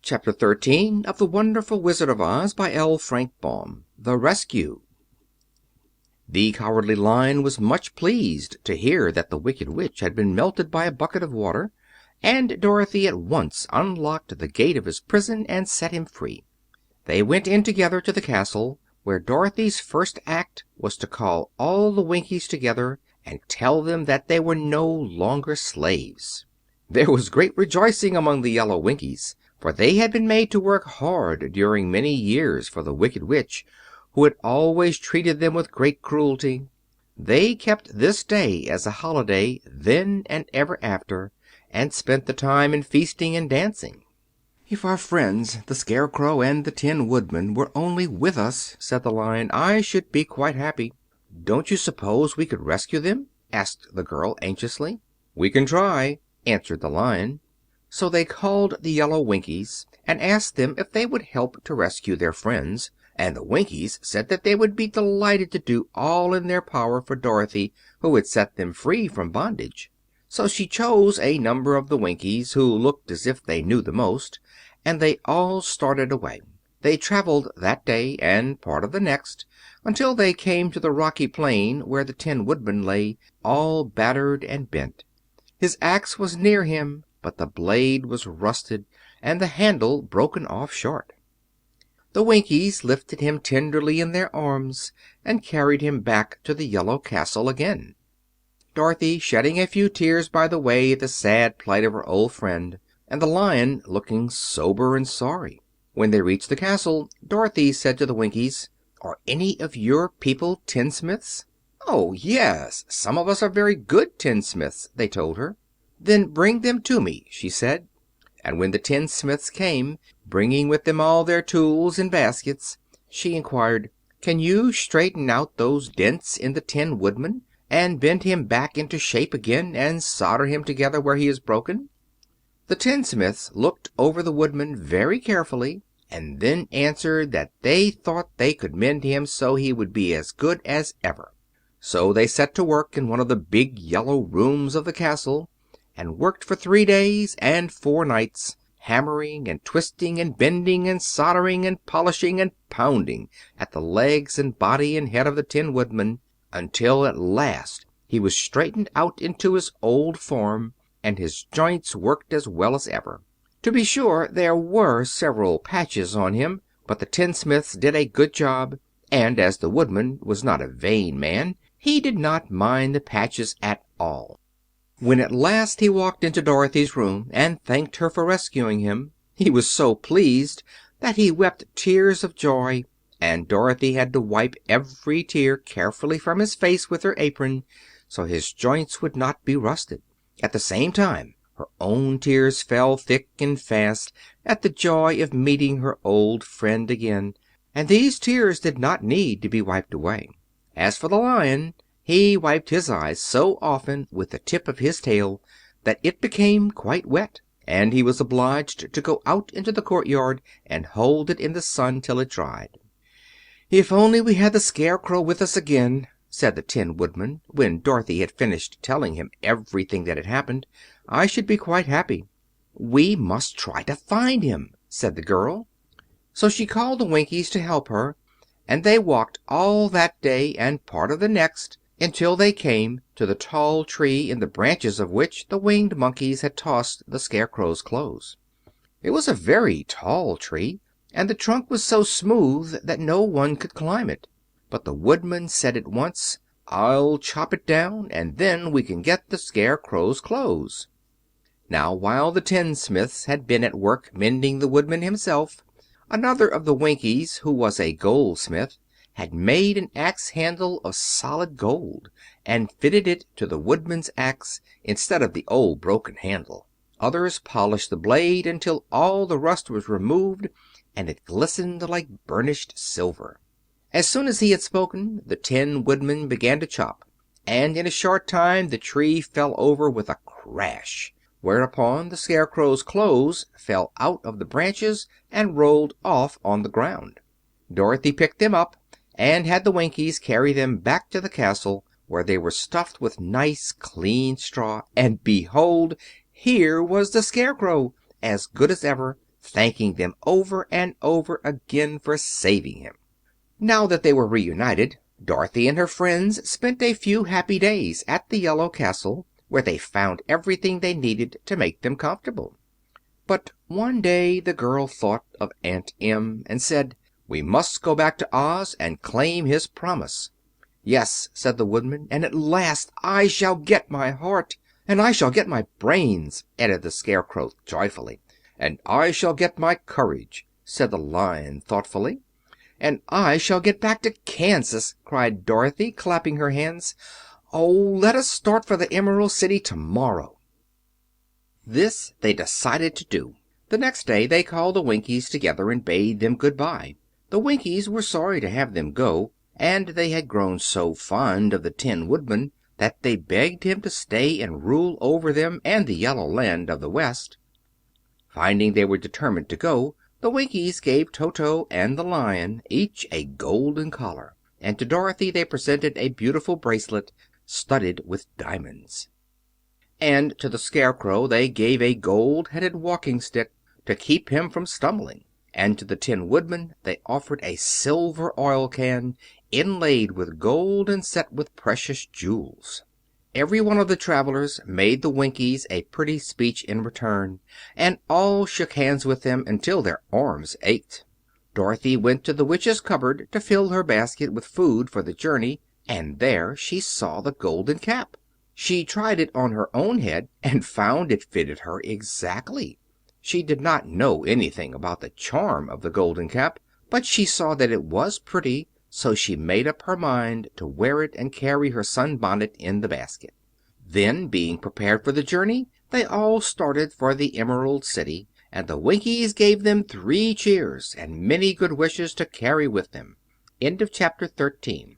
Chapter 13 of The Wonderful Wizard of Oz by L. Frank Baum. The Rescue. The Cowardly Lion was much pleased to hear that the Wicked Witch had been melted by a bucket of water, and Dorothy at once unlocked the gate of his prison and set him free. They went in together to the castle, where Dorothy's first act was to call all the Winkies together and tell them that they were no longer slaves. There was great rejoicing among the yellow Winkies, for they had been made to work hard during many years for the Wicked Witch, who had always treated them with great cruelty. They kept this day as a holiday then and ever after, and spent the time in feasting and dancing. "If our friends, the Scarecrow and the Tin Woodman, were only with us," said the Lion, "I should be quite happy." "Don't you suppose we could rescue them?" asked the girl anxiously. "We can try," answered the Lion. So they called the yellow Winkies and asked them if they would help to rescue their friends, and the Winkies said that they would be delighted to do all in their power for Dorothy, who had set them free from bondage. So she chose a number of the Winkies who looked as if they knew the most, and they all started away. They traveled that day and part of the next until they came to the rocky plain where the Tin Woodman lay, all battered and bent. His axe was near him, but the blade was rusted and the handle broken off short. The Winkies lifted him tenderly in their arms and carried him back to the yellow castle again, Dorothy shedding a few tears by the way at the sad plight of her old friend, and the Lion looking sober and sorry. When they reached the castle, Dorothy said to the Winkies, "Are any of your people tinsmiths?" "Oh, yes, some of us are very good tinsmiths," they told her. "Then bring them to me," she said. And when the tinsmiths came, bringing with them all their tools in baskets, she inquired, "Can you straighten out those dents in the Tin Woodman, and bend him back into shape again, and solder him together where he is broken?" The tinsmiths looked over the Woodman very carefully, and then answered that they thought they could mend him so he would be as good as ever. So they set to work in one of the big yellow rooms of the castle, and worked for 3 days and 4 nights, hammering and twisting and bending and soldering and polishing and pounding at the legs and body and head of the Tin Woodman, until at last he was straightened out into his old form, and his joints worked as well as ever. To be sure, there were several patches on him, but the tinsmiths did a good job, and as the Woodman was not a vain man, he did not mind the patches at all. When at last he walked into Dorothy's room and thanked her for rescuing him, he was so pleased that he wept tears of joy, and Dorothy had to wipe every tear carefully from his face with her apron, so his joints would not be rusted. At the same time, her own tears fell thick and fast at the joy of meeting her old friend again, and these tears did not need to be wiped away. As for the Lion, he wiped his eyes so often with the tip of his tail that it became quite wet, and he was obliged to go out into the courtyard and hold it in the sun till it dried. "If only we had the Scarecrow with us again," said the Tin Woodman, when Dorothy had finished telling him everything that had happened, "I should be quite happy." "We must try to find him," said the girl. So she called the Winkies to help her, and they walked all that day and part of the next until they came to the tall tree in the branches of which the Winged Monkeys had tossed the Scarecrow's clothes. It was a very tall tree, and the trunk was so smooth that no one could climb it. But the Woodman said at once, "I'll chop it down, and then we can get the Scarecrow's clothes." Now, while the tinsmiths had been at work mending the Woodman himself, another of the Winkies, who was a goldsmith, had made an axe handle of solid gold, and fitted it to the Woodman's axe instead of the old broken handle. Others polished the blade until all the rust was removed and it glistened like burnished silver. As soon as he had spoken, the Tin Woodman began to chop, and in a short time the tree fell over with a crash, whereupon the Scarecrow's clothes fell out of the branches and rolled off on the ground. Dorothy picked them up and had the Winkies carry them back to the castle, where they were stuffed with nice clean straw, and behold, here was the Scarecrow, as good as ever, thanking them over and over again for saving him. Now that they were reunited, Dorothy and her friends spent a few happy days at the Yellow Castle, where they found everything they needed to make them comfortable. But one day the girl thought of Aunt Em and said, "We must go back to Oz and claim his promise." "Yes," said the Woodman, "and at last I shall get my heart." "And I shall get my brains," added the Scarecrow joyfully. "And I shall get my courage," said the Lion thoughtfully. "And I shall get back to Kansas," cried Dorothy, clapping her hands. "Oh, let us start for the Emerald City tomorrow." This they decided to do. The next day they called the Winkies together and bade them good bye. The Winkies were sorry to have them go, and they had grown so fond of the Tin Woodman that they begged him to stay and rule over them and the Yellow Land of the West. Finding they were determined to go, the Winkies gave Toto and the Lion each a golden collar, and to Dorothy they presented a beautiful bracelet studded with diamonds. And to the Scarecrow they gave a gold-headed walking stick to keep him from stumbling. And to the Tin Woodman they offered a silver oil can inlaid with gold and set with precious jewels. Every one of the travelers made the Winkies a pretty speech in return, and all shook hands with them until their arms ached. Dorothy went to the witch's cupboard to fill her basket with food for the journey, and there she saw the golden cap. She tried it on her own head and found it fitted her exactly. She did not know anything about the charm of the golden cap, but she saw that it was pretty, so she made up her mind to wear it and carry her sunbonnet in the basket. Then, being prepared for the journey, they all started for the Emerald City, and the Winkies gave them 3 cheers and many good wishes to carry with them. End of chapter 13.